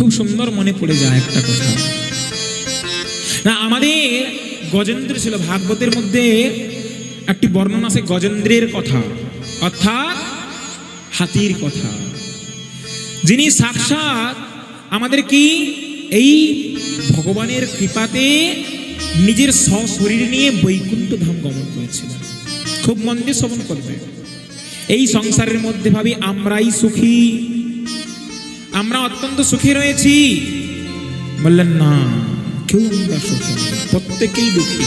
খুব সুন্দর মনে পড়ে যায় একটা কথা। না, আমাদের গজেন্দ্র ছিল, ভাগবতের মধ্যে একটি বর্ণনা আছে গজেন্দ্রের কথা, অর্থাৎ হাতির কথা, যিনি সাক্ষাৎ আমাদের কি এই ভগবানের কৃপাতে নিজের শরীর নিয়ে বৈকুণ্ঠ ধাম গমন করেছিলেন। খুব মন দিয়ে শ্রবণ করবে। এই সংসারের মধ্যে ভাবি আমরাই সুখী, আমরা অত্যন্ত সুখী রয়েছি। বললেন না, কেউ আমরা সুখী নই, প্রত্যেকেই দুঃখী।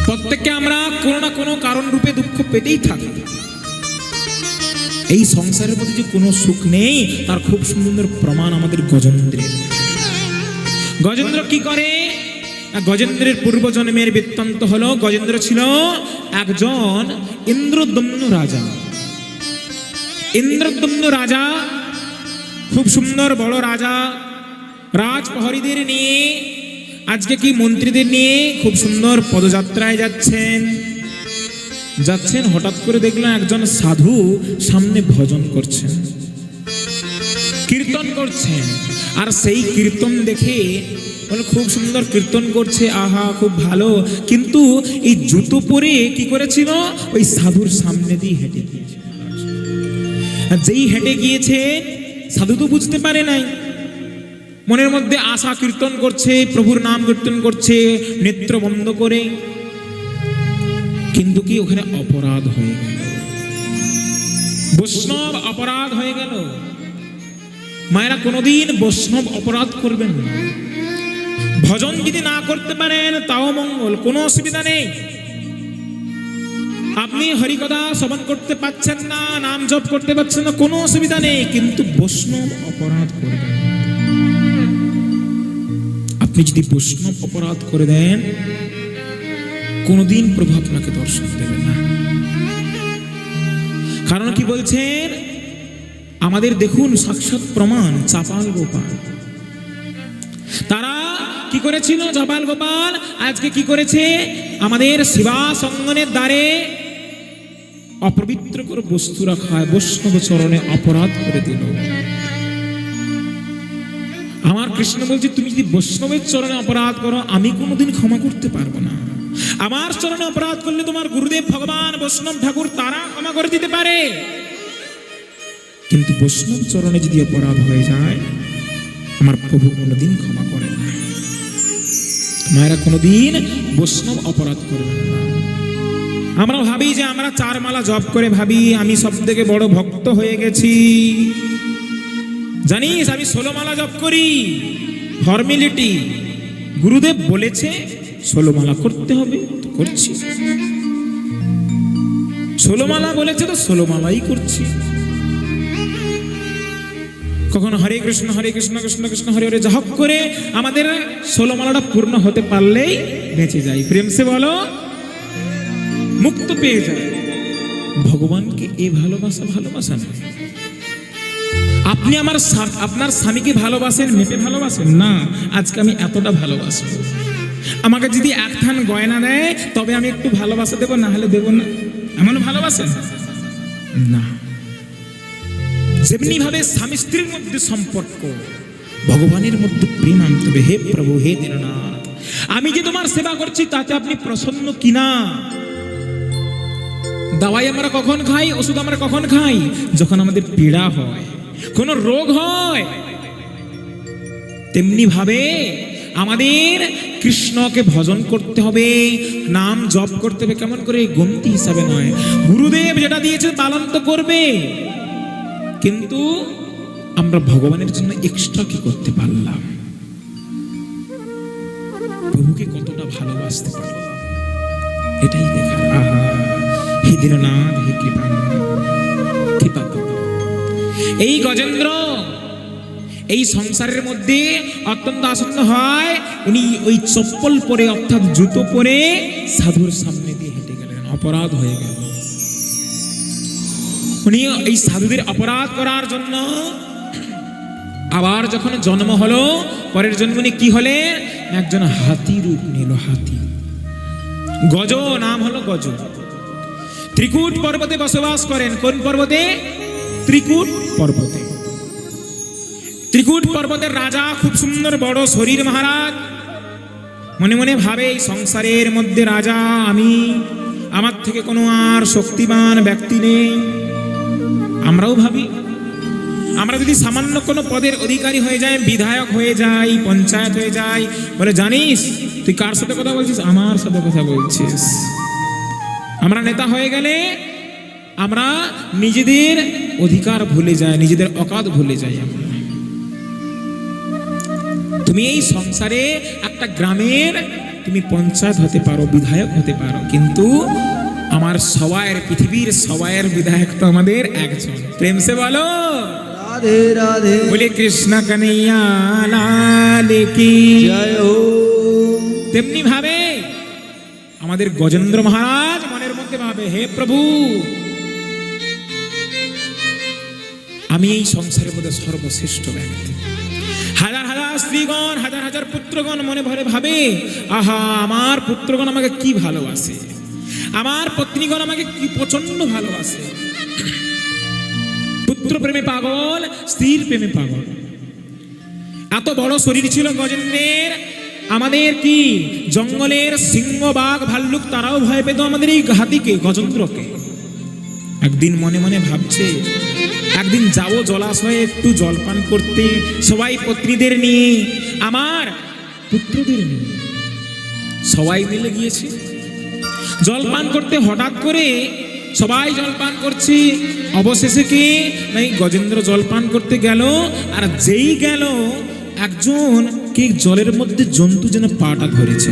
প্রত্যেককে আমরা কোনো না কোনো কারণ রূপে দুঃখ পেতেই থাকি। এই সংসারের মধ্যে যে কোনো সুখ নেই তার খুব সুন্দর প্রমাণ আমাদের গজেন্দ্রের। গজেন্দ্র কি করে? গজেন্দ্রের পূর্বজন্মের বৃত্তান্ত হলো, গজেন্দ্র ছিল একজন ইন্দ্রদ্যম্ন রাজা। ইন্দ্রদ্যম্ন রাজা খুব সুন্দর বড় রাজা, রাজপ্রহরীদের নিয়ে, আজকে কি মন্ত্রীদের নিয়ে খুব সুন্দর পদযাত্রায় যাচ্ছেন। হঠাৎ করে দেখলেন একজন সাধু সামনে ভজন করছেন, কীর্তন করছেন। আর সেই কীর্তন দেখে বলে খুব সুন্দর কীর্তন করছে, আহা খুব ভালো, কিন্তু এই জুতো পরে কি করেছিল, ওই সাধুর সামনে দিয়ে হেঁটে গিয়েছে। যেই হেঁটে গিয়েছে সাধু তো বুঝতে পারে নাই, মনের মধ্যে আশা, কীর্তন করছে, প্রভুর নাম কীর্তন করছে নেত্র বন্ধ করে, কিন্তু কি ওখানে অপরাধ হয়ে গেল, বৈষ্ণব অপরাধ হয়ে গেল। মায়েরা কোনোদিন বৈষ্ণব অপরাধ করবেন না। ভজন যদি না করতে পারেন তাও মঙ্গল, কোনো অসুবিধা নেই। আপনি হরিকথা শ্রবণ করতে পাচ্ছেন না, নাম জপ করতে পাচ্ছেন না, কোনো অসুবিধা নেই, কিন্তু বৈষ্ণব অপরাধ করবেন। আপনি যদি বৈষ্ণব অপরাধ করে দেন কোনদিন প্রভু আপনাকে দর্শন দেবে না। কারণ কি বলছেন আমাদের, দেখুন সাক্ষাৎ প্রমাণ চাপাল গোপাল। তারা কি করেছিল? চাপাল গোপাল আজকে কি করেছে? আমাদের শিবা সঙ্গনের দ্বারে অপবিত্রকর বস্তু রাখায় বৈষ্ণব চরণে অপরাধ করে দিল। আমার কৃষ্ণ বলছে, তুমি যদি বৈষ্ণবের চরণে অপরাধ করো আমি কোনোদিন ক্ষমা করতে পারবো না। আমার চরণে অপরাধ করলে তোমার গুরুদেব ভগবান বৈষ্ণব ঠাকুর তারা ক্ষমা করে দিতে পারে, কিন্তু বৈষ্ণব চরণে যদি অপরাধ হয়ে যায় আমার প্রভু কোনোদিন ক্ষমা করেন না। মায়েরা কোনোদিন বৈষ্ণব অপরাধ করবেন না। আমরা ভাবি যে আমরা 4 মালা জপ করে ভাবি আমি সব থেকে বড় ভক্ত হয়ে গেছি। জানিস আমি 16 মালা জপ করি, ফর্মালিটি। গুরুদেব বলেছে 16 মালা করতে হবে তো করছি, 16 মালা বলেছে তো 16 মালাই করছি। কখনো হরে কৃষ্ণ কৃষ্ণ কৃষ্ণ হরে হরে যাহক করে আমাদের 16 মালাটা পূর্ণ হতে পারলেই বেঁচে যাই। প্রেম সে বলো মুক্ত পেয়ে যায়। ভগবানকে এই ভালোবাসা না। আপনি আপনার স্বামীকে ভালোবাসেন, মেপে ভালোবাসেন না। আজকে আমি এতটা ভালোবাসবো, আমাকে যদি 1 থান গয়না দেয় তবে আমি একটু ভালোবাসা দেবো, না হলে দেবো না। এমন ভালোবাসেন না। যেমনি ভাবে স্বামী স্ত্রীর মধ্যে সম্পর্ক, ভগবানের মধ্যে প্রেম আনতে হবে। হে প্রভু, হে দীননাথ, আমি যে তোমার সেবা করছি তাতে আপনি প্রসন্ন কিনা। দাওয়াই আমরা কখন খাই, ওষুধ আমরা কখন খাই? যখন আমাদের পীড়া হয়, কোন রোগ হয়। তেমনি ভাবে আমাদের কৃষ্ণকে ভজন করতে হবে, নাম জপ করতে হবে। কেমন করে? গন্তি হিসাবে নয়। গুরুদেব যেটা দিয়েছে পালন তো করবে, কিন্তু আমরা ভগবানের জন্য এক্সট্রা কি করতে পারলাম? প্রভুকে কতটা ভালোবাসতে পারলাম, এটাই দেখার। আহা, হে দীননাথ, হে কৃপা করো। এই গজেন্দ্র এই সংসারের মধ্যে অত্যন্ত আসন্ন হয়। উনি ওই চপ্পল পরে অর্থাৎ জুতো পরে সাধুর সামনে দিয়ে হেঁটে গেলেন, অপরাধ হয়ে গেল। উনি এই সাধুদের অপরাধ করার জন্য আবার যখন জন্ম হলো, পরের জন্ম উনি কি হলেন? একজন হাতি রূপ নিল। হাতি, গজ নাম হলো গজ। ত্রিকুট পর্বতে বসবাস করেন। কোন পর্বতে? ত্রিকুট পর্বতে। ত্রিকুট পর্বতের রাজা, খুব সুন্দর বড় শরীর মহারাজ, মনে মনে ভাবে এই সংসারের মধ্যে রাজা আমি, আমার থেকে কোনো আর শক্তিমান ব্যক্তি নেই। আমরাও ভাবি, আমরা যদি সামান্য কোনো পদের অধিকারী হয়ে যাই, বিধায়ক হয়ে যাই, পঞ্চায়েত হয়ে যাই, বলে জানিস তুই কার সাথে কথা বলছিস? আমার সাথে কথা বলছিস। আমরা নেতা হয়ে গেলে আমরা নিজেদের অধিকার ভুলে যাই, নিজেদের অকাত ভুলে যাই। আমরা, তুমি এই সংসারে একটা গ্রামের তুমি পঞ্চায়েত হতে পারো, বিধায়ক হতে পারো, কিন্তু আমার সবাইয়ের, পৃথিবীর সবাইয়ের বিধায়ক তো আমাদের একজন। প্রেম সে বলো রাধে রাধে, বলে কৃষ্ণ কানাইয়া লাল কি জয় হো। তেমনি ভাবে আমাদের গজেন্দ্র মহারাজ মনের মধ্যে ভাবে, হে প্রভু, আমি এই সংসারের মধ্যে সর্বশ্রেষ্ঠ ব্যক্তি। হাজার হাজার স্ত্রীগণ, হাজার হাজার পুত্রগণ মনে ভরে ভাবে, আহা আমার পুত্রগণ আমাকে কি ভালোবাসে, আমার পত্নীগণ আমাকে কি প্রচন্ড ভালোবাসে। পুত্র প্রেমে পাগল, স্ত্রীর প্রেমে পাগল। এত বড় শরীর ছিল গজেন্দ্রের। আমাদের কি জঙ্গলের সিংহ, বাঘ, ভাল্লুক তারাও ভয় পেত আমাদের এই হাতিকে, গজেন্দ্রকে। একদিন মনে মনে ভাবছে, একদিন যাবো জলাশয়ে একটু জলপান করতে, সবাই পত্নীদের নিয়ে, আমার পুত্রদের নিয়ে। সবাই মিলে গিয়েছে জলপান করতে। হঠাৎ করে সবাই জলপান করছে, অবশেষে কে নাই গজেন্দ্র জলপান করতে গেল। আর যেই গেল, একজন কে জলের মধ্যে জন্তু যেন পাটা ধরেছে।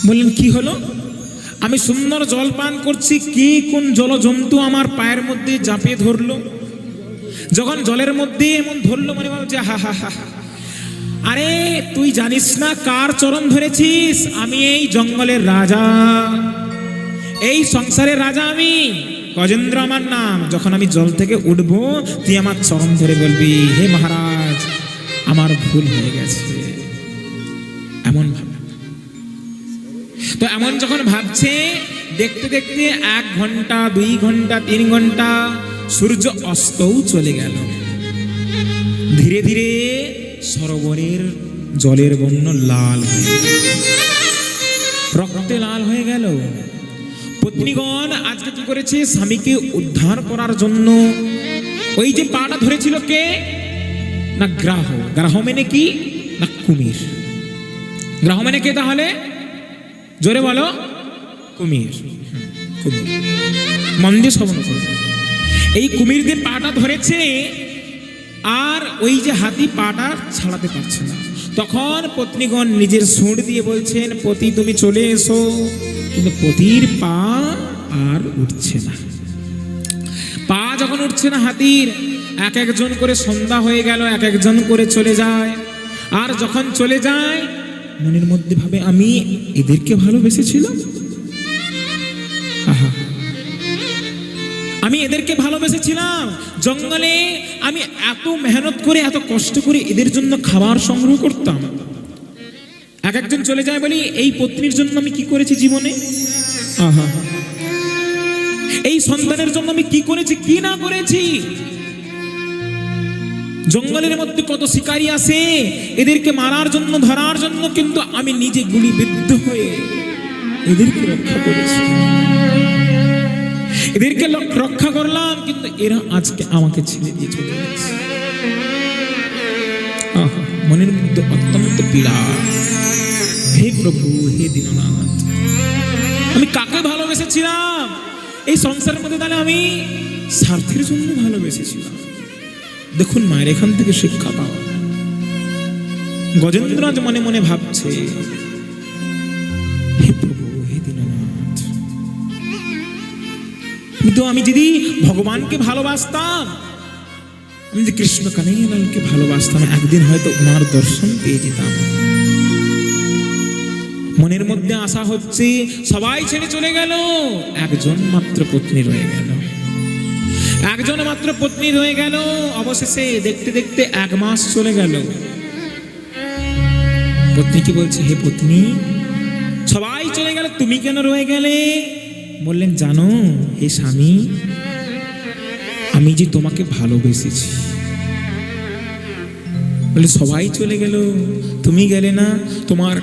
বললেন কি হলো? আমি সুন্দর জলপান করছি, কে কোন জল জন্তু আমার পায়ের মধ্যে চাপিয়ে ধরলো। যখন জলের মধ্যে এমন ধরলো, মনে ভাবছে হা হা হা, আরে তুই জানিস না কার চরণ ধরেছিস? আমি এই জঙ্গলের রাজা, এই সংসারের রাজা আমি, গজেন্দ্র আমার নাম। যখন আমি জল থেকে উঠবো, তুই আমার চরণ ধরে বলবি, হে মহারাজ আমার ভুল হয়ে গেছে। এমন ভাব। তো এমন যখন ভাবছে, দেখতে দেখতে 1 ঘন্টা, 2 ঘন্টা, 3 ঘন্টা, সূর্য অস্তও চলে গেল। ধীরে ধীরে সরোবরের জলের বর্ণ লাল হয়ে গেল, রক্তে লাল হয়ে গেল। পত্নীগণ আজকে কি করেছে? স্বামীকে উদ্ধার করার জন্য ওই যে পাটা ধরেছিল কে না গ্রাহ। গ্রাহ মানে কি না কুমির। গ্রাহ মানে কে তাহলে? জোরে বলো, কুমির। কুমির মন্দির শ্রবণ করবে। এই কুমিরদের পাটা ধরেছে, আর ওই যে হাতি পাটা ছাড়াতে পারছে না। তখন পত্নীগণ নিজের সুঁড় দিয়ে বলছেন, পতি তুমি চলে এসো। কিন্তু পতির পা আর উঠছে না। পা যখন উঠছে না হাতির, এক একজন করে সন্ধ্যা হয়ে গেল, এক একজন করে চলে যায়। আর যখন চলে যায়, মনের মধ্যে ভাবে, আমি এদেরকে ভালোবেসেছিলাম, আহা আমি এদেরকে ভালোবেসেছিলাম। জঙ্গলে আমি এত মেহনত করে, এত কষ্ট করে এদের জন্য খাবার সংগ্রহ করতাম। এক একজন চলে যায়, বলি এই পত্নীর জন্য আমি কি করেছি জীবনে, আহা এই সন্তানের জন্য আমি কি করেছি, কি না করেছি। জঙ্গলের মধ্যে কত শিকারী আসে এদেরকে মারার জন্য, ধরার জন্য, কিন্তু আমি নিজে গুলিবিদ্ধ হয়ে এদেরকে রক্ষা করেছি, এদেরকে রক্ষা করলাম, কিন্তু এরা আজকে আমাকে ছেড়ে দিয়ে চলে গেছে। মনের মধ্যে অত্যন্ত পীড়া। হে প্রভু, হে দীননাথ, আমি কাকে ভালোবেসেছিলাম? এই সংসারের মধ্যে তাহলে আমি স্বার্থের জন্য ভালোবেসেছিলাম। দেখুন মায়ের এখান থেকে শিক্ষা পাওয়া। গজেন্দ্র আজ মনে মনে ভাবছে, হে প্রভু, হে দীননাথ, কিন্তু আমি যদি ভগবানকে ভালোবাসতাম, আমি যদি কৃষ্ণ কানাইয়ালালকে ভালোবাসতাম, একদিন হয়তো ওনার দর্শন পেয়ে যেতাম। মনের মধ্যে আশা হচ্ছে, সবাই ছেড়ে চলে গেল, একজন মাত্র পত্নী রয়ে গেল, একজন মাত্র পত্নী রয়ে গেল। অবশেষে দেখতে দেখতে 1 মাস চলে গেল। পত্নী কি বলছে, হে পত্নী, সবাই চলে গেল, তুমি কেন রয়ে গেলে? বললেন, জানো হে স্বামী, আমি যে তোমাকে ভালোবেসেছি। বলে সবাই চলে গেল, তুমি গেলে না। তোমার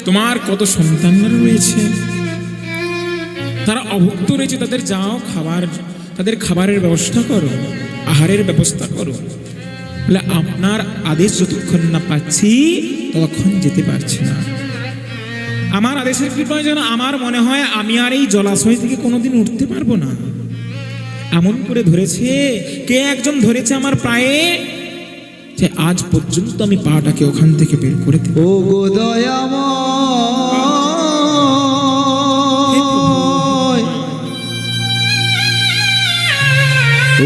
তোমার কত সন্তানরা রয়েছে, তারা অভুক্ত রয়েছে, তাদের যাও তাদের খাবারের ব্যবস্থা করো, আহারের ব্যবস্থা করো। বলে আপনার আদেশ যতক্ষণ না পাচ্ছি ততক্ষণ যেতে পারছি না। আমার আদেশের কৃপায় যেন আমার মনে হয় আমি আর এই জলাশয় থেকে কোনোদিন উঠতে পারবো না। এমন করে ধরেছে, কে একজন ধরেছে আমার পায়ে, যে আজ পর্যন্ত আমি পাটাকে ওখান থেকে বের করে দেব। ও গো দয়াময়,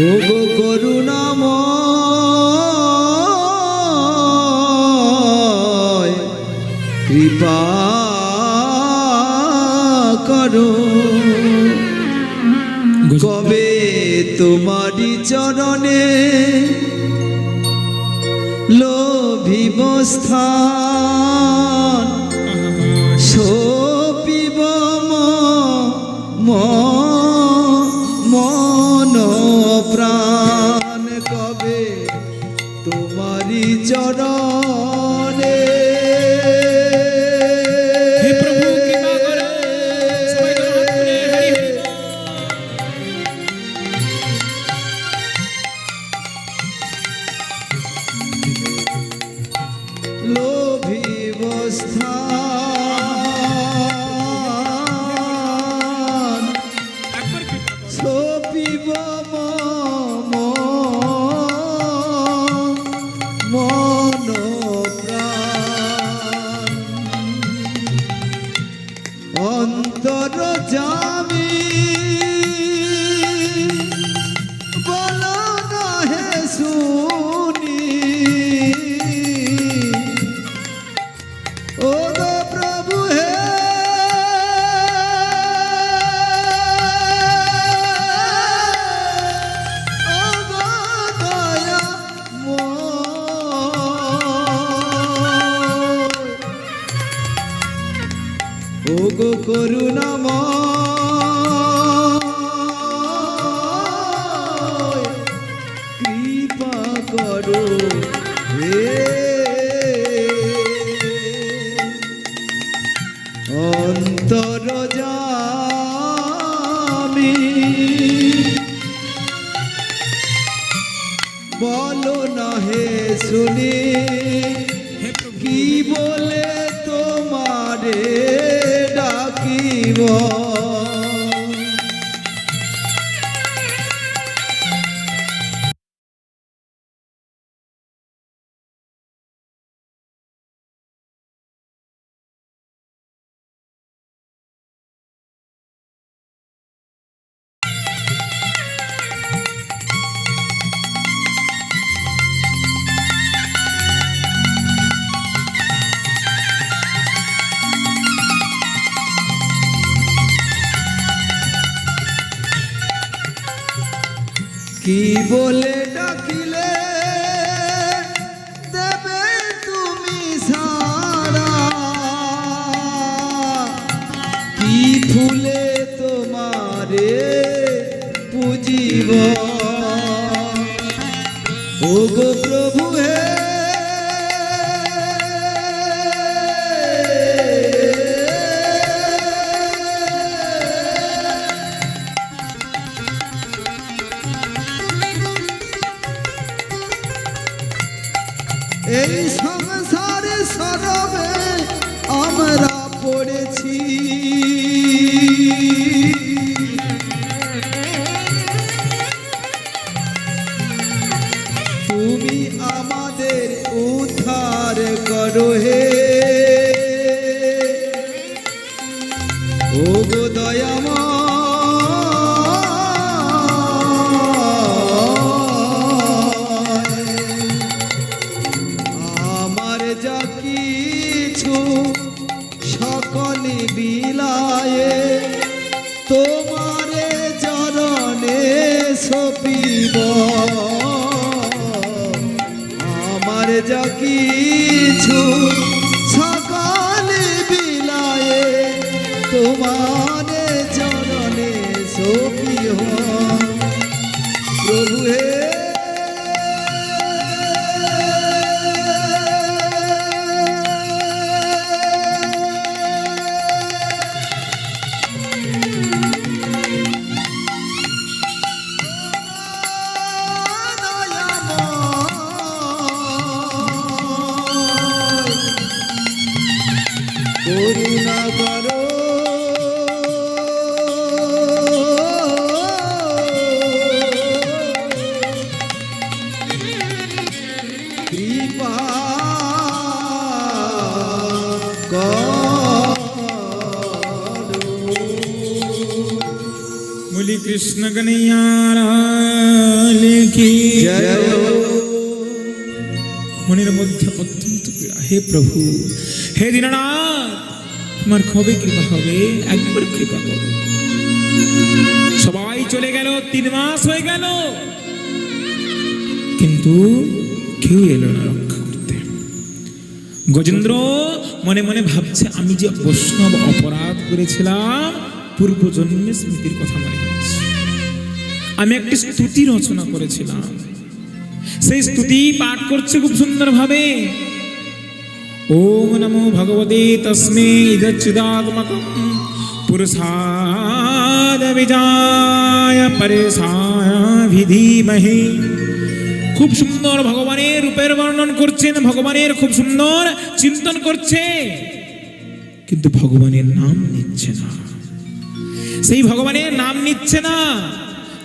ও গো করুণাময়, কৃপা করো। কবে তোমারি চরণে লোভিব স্থান, সপিব মন প্রাণ। কবে তোমারি চরণে হে প্রভু কৃপা করো। সবাই তো হাত তুলে হরি হরি বল। লোভিব স্থান, একবার কৃপা করো। সপিব মন প্রাণ। অন্তর জামি বল না হে শুনি, ও গো প্রভু হে ও গো দয়াময়, ও গো করুণাময়, কৃপা করো হে। অন্তর জামি বলো না হে শুনি, হে প্রভু কি বলে তোমারে ডাকিব। কি বলে ডাকিলে দেবে তুমি সারা, কি ফুলে তোমারে পুজিব। ও গো প্রভু হে এই সংসারে সরবে আমরা পড়েছি, তুমি আমাদের উদ্ধার করো হে। ও গো দয়াময়, আমার যা কিছু সকলে বিলায়ে তোমারে চরণে সপিব। আমার যা কিছু সকলে বিলায়ে তোমারে চরণে সপিব। প্রভু হে করুণা করো কৃপা बोली कृष्ण कन्हैया लाल की জয় মনের মধ্যে অত্যন্ত পীড়া। হে প্রভু, হে দীননাথ, তোমার কবে কৃপা হবে? একবার কৃপা করো। সবাই চলে গেল, 3 মাস হয়ে গেল, কিন্তু কেউ এলো না রক্ষা করতে। গজেন্দ্র মনে মনে ভাবছে, আমি যে বৈষ্ণব অপরাধ করেছিলাম, পূর্বজন্মের স্মৃতির কথা মনে হচ্ছে। আমি একটি স্তুতি রচনা করেছিলাম, সেই স্তুতি পাঠ করছে খুব সুন্দর ভাবে। ওম নমো ভগবতে তস্মৈ ইদচ্চিদাত্মকং পুরুষাদ বিজায় পরেশায় ধীমহি। খুব সুন্দর ভগবানের রূপের বর্ণন করছেন, ভগবানের খুব সুন্দর চিন্তন করছে, কিন্তু ভগবানের নাম নিচ্ছে না। সেই ভগবানের নাম নিচ্ছে না।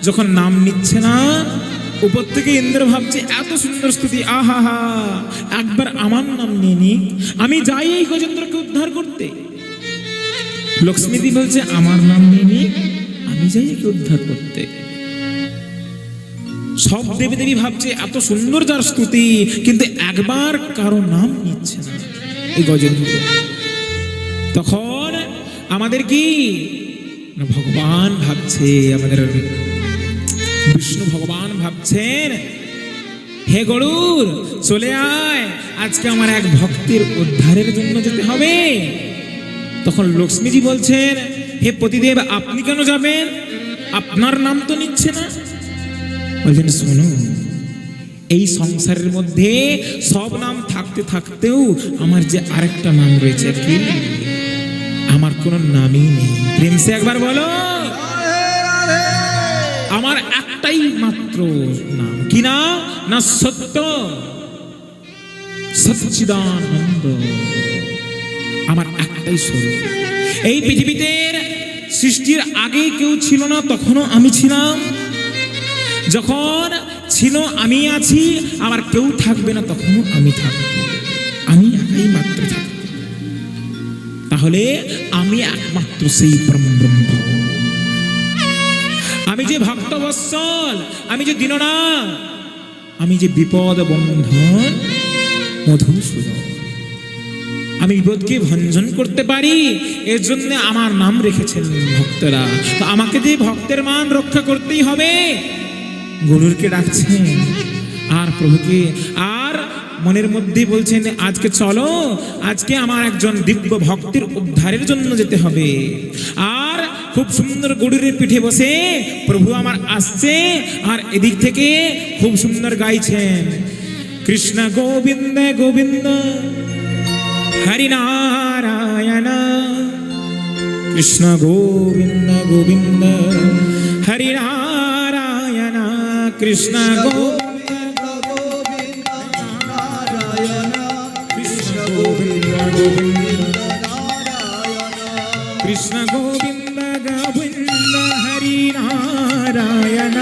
যখন নাম নিচ্ছে না, উপর থেকে ইন্দ্র ভাবছে এত সুন্দর স্তুতি, আহা হা, একবার আমার নাম নিয়ে নি, আমি যাই এই গজেন্দ্রকে উদ্ধার করতে। লক্ষ্মীদি বলছে আমার নাম নিয়ে নি, আমি যাই একে উদ্ধার করতে। সব দেবী দেবী ভাবছে এত সুন্দর যার স্তুতি, কিন্তু একবার কারো নাম নিচ্ছে না এই গজেন্দ্র। তখন আমাদের কি না, ভগবান ভাবছে, আমাদের বিষ্ণু ভগবান ভাবছেন, হে গরুর চলে আয়, আজকে আমার এক ভক্তের উদ্ধারের জন্য যেতে হবে। তখন লক্ষ্মীজি বলছেন, হে পতিদেব, আপনি কেন যাবেন? আপনার নাম তো নিচ্ছে না। বলছেন, শোনো, এই সংসারের মধ্যে সব নাম থাকতে থাকতেও আমার যে আরেকটা নাম রয়েছে, কি? আমার কোনো নামই নেই। প্রেম সে একবার বলো, আমার একটাই মাত্র নাম। কি নাম? না সত্য, সচ্চিদানন্দ। আমার একটাই স্বরূপ। এই পৃথিবীতে সৃষ্টির আগে কেউ ছিল না, তখনও আমি ছিলাম। যখন ছিল আমি আছি, আমার কেউ থাকবে না, তখনও আমি থাকবো। আমি একাই মাত্র থাকবো। তাহলে আমি একমাত্র সেই পরম ব্রহ্ম। আমি যে ভক্তবৎসল, আমি যে দীননাথ, আমি যে বিপদ বন্ধন মধুসূদন। আমি বিপদকে ভঞ্জন করতে পারি, এর জন্য আমার নাম রেখেছেন ভক্তরা। তো আমাকে যে ভক্তের মান রক্ষা করতেই হবে। গরুরকে ডাকছেন আর প্রভুকে, আর মনের মধ্যে বলছেন, আজকে চলো, আজকে আমার একজন দিব্য ভক্তের উদ্ধারের জন্য যেতে হবে। আর খুব সুন্দর গরুরের পিঠে বসে প্রভু আমার আসছে, আর এদিক থেকে খুব সুন্দর গাইছেন, কৃষ্ণ গোবিন্দ গোবিন্দ হরিনারায়ণ, কৃষ্ণ গোবিন্দ গোবিন্দ হরিনারায়ণ, কৃষ্ণ গোবিন্দ গোবিন্দ নারায়ণ কৃষ্ণ গোবিন্দ গোবিন্দ নারায়ণ কৃষ্ণ গোবিন্দ গোবিন্দ হরিনারায়ণ,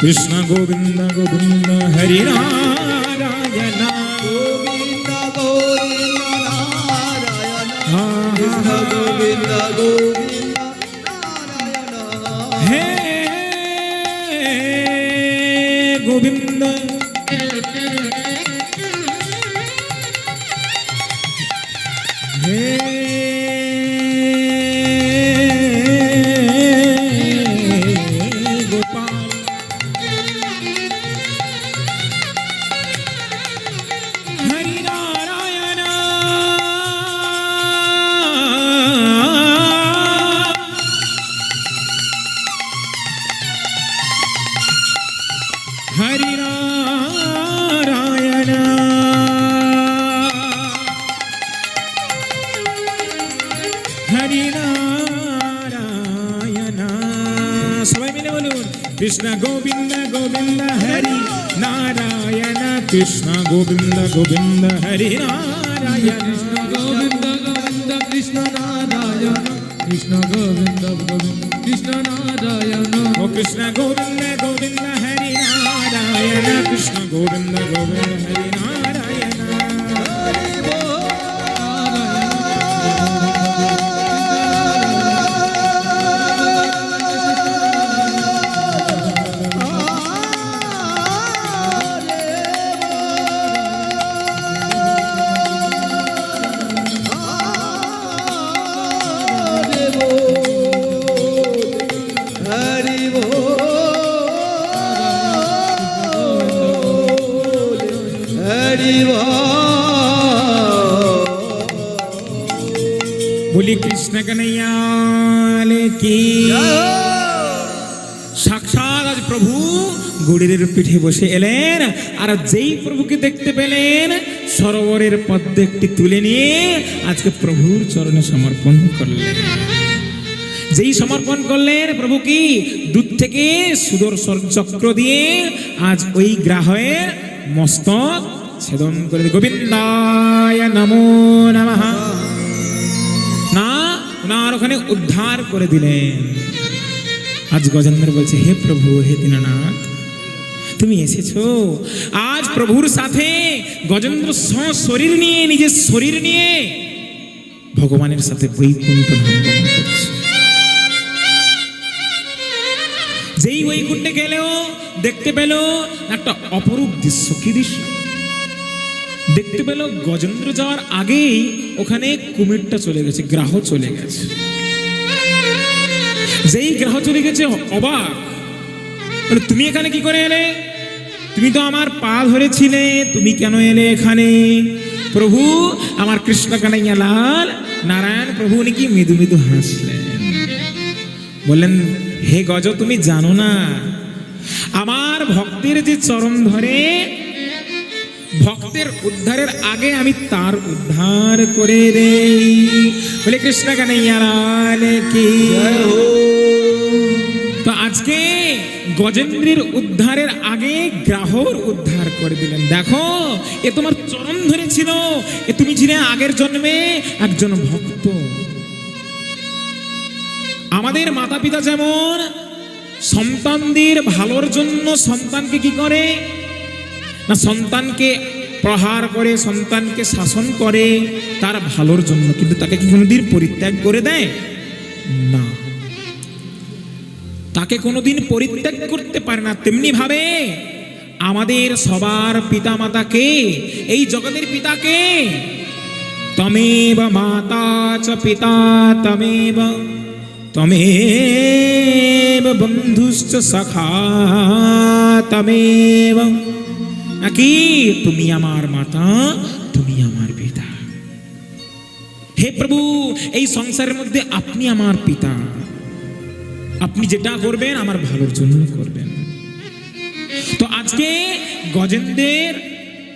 কৃষ্ণ গোবিন্দ গোবিন্দ হরিনারায়ণ। গোবিন্দ গোবিন্দ নারায়ণ কৃষ্ণ গোবিন্দ গোবিন্দ নারায়ণ হে গোবিন্দ, হে গোপাল, হরিনারায়ণ। হরি নারায়ণ হরি নারায়ণ। সবাই মিলে বলুন কৃষ্ণ গোবিন্দ গোবিন্দ হরি নারায়ণ কৃষ্ণ গোবিন্দ গোবিন্দ হরি নারায়ণ গোবিন্দ গোবিন্দ কৃষ্ণ নারায়ণ কৃষ্ণ গোবিন্দ গোবিন্দ কৃষ্ণ নারায়ণ ও কৃষ্ণ গোবিন্দ গোবিন্দ হরি নারায়ণ কৃষ্ণ গোবিন্দ গোবিন্দ হরি নারায়ণ। बोली कृष्ण कन्हैयाल की। সাক্ষাৎ আজ প্রভু গরুড়ের পিঠে বসে এলেন, আর যেই প্রভুকে দেখতে পেলেন সরোবরের পদ্মে একটি তুলে নিয়ে আজকে প্রভুর চরণে সমর্পণ করলেন। যেই সমর্পণ করলেন প্রভু কি দূর থেকে সুদর্শন চক্র দিয়ে আজ ওই গ্রাহের মস্তক ছেদন করে দিয়ে গোবিন্দায় নমো নমঃ না ওনার ওখানে উদ্ধার করে দিলেন। আজ গজেন্দ্র বলছে হে প্রভু হে দীননাথ তুমি এসেছো, আজ প্রভুর সাথে গজেন্দ্র শরীর নিয়ে নিজের শরীর নিয়ে ভগবানের সাথে বৈকুণ্ঠ ধাম গমন করছে। যেই বৈকুণ্ঠে গেলেও দেখতে পেল একটা অপরূপ দৃশ্য। কি দৃশ্য দেখতে পেল? গজেন্দ্র যাওয়ার আগেই ওখানে কুমিরটা চলে গেছে, গ্রাহ চলে গেছে। যেই গ্রাহ চলে গেছে অবাক, বলে তুমি এখানে কি করে এলে? তুমি তো আমার পা ধরেছিলে, তুমি কেন এলে এখানে? প্রভু আমার কৃষ্ণ কানাইয়া লাল নারায়ণ প্রভু উনি কি মৃদু মৃদু হাসলেন, বললেন হে গজ তুমি জানো না আমার ভক্তের যে চরণ ধরে ভক্তের উদ্ধারের আগে আমি তার উদ্ধার করে দেই। বলে কৃষ্ণ কানাইয়া লাল কি। তো আজকে গজেন্দ্রের উদ্ধারের আগে গ্রাহর উদ্ধার করে দিলেন। দেখো এ তোমার চরণ ধরেছিল, এ তুমি ছিলে আগের জন্মে একজন ভক্ত। আমাদের মাতা পিতা যেমন সন্তানদের ভালোর জন্য সন্তানকে কি করে না, সন্তানকে প্রহার করে, সন্তানকে শাসন করে তার ভালোর জন্য, কিন্তু তাকে কি কোনোদিন পরিত্যাগ করে দেয় না, তাকে কোনোদিন পরিত্যাগ করতে পারে না। তেমনি ভাবে আমাদের সবার পিতা মাতাকে, এই জগতের পিতাকে, তমেব মাতা চ পিতা তমেব তমেব বন্ধুশ্চ সখা তমেব, নাকি তুমি আমার মাতা তুমি আমার পিতা। হে প্রভু এই সংসারের মধ্যে আপনি আমার পিতা, আপনি যেটা করবেন আমার ভালোর জন্য করবেন। তো আজকে গজেন্দ্রের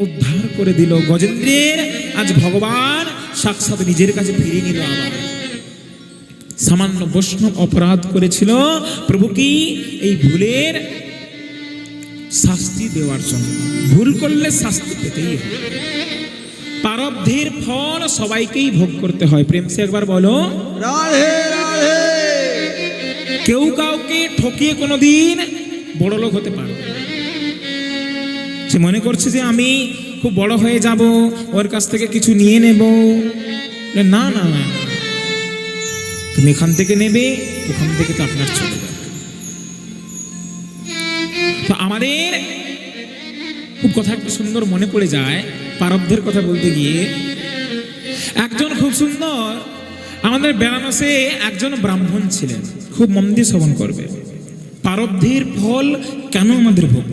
উদ্ধার করে দিল। গজেন্দ্রের আজ ভগবান সাক্ষাৎ নিজের কাছে ফিরিয়ে নিল। আবার সামান্য বৈষ্ণব অপরাধ করেছিল, প্রভু কি এই ভুলের শাস্তি দেওয়ার জন্য। ভুল করলে শাস্তি পেতেই হবে, প্রারব্ধের ফল সবাইকেই ভোগ করতে হয়। প্রেম সে একবার বলো রাধে রাধে। কেউ কাউকে ঠকিয়ে কোনোদিন বড় লোক হতে পারে। সে মনে করছে যে আমি খুব বড় হয়ে যাব, ওর কাছ থেকে কিছু নিয়ে নেব। না না না, তুমি এখান থেকে নেবে, ওখান থেকে তো আপনার চলে যাবে। তো আমাদের খুব কথা একটু সুন্দর মনে পড়ে যায় প্রারব্ধের কথা বলতে গিয়ে। একজন খুব সুন্দর আমাদের বেনারসে একজন ব্রাহ্মণ ছিলেন, খুব মন দিয়ে শ্রবণ করবে। প্রারব্ধের ফল কেন আমাদের ভোগ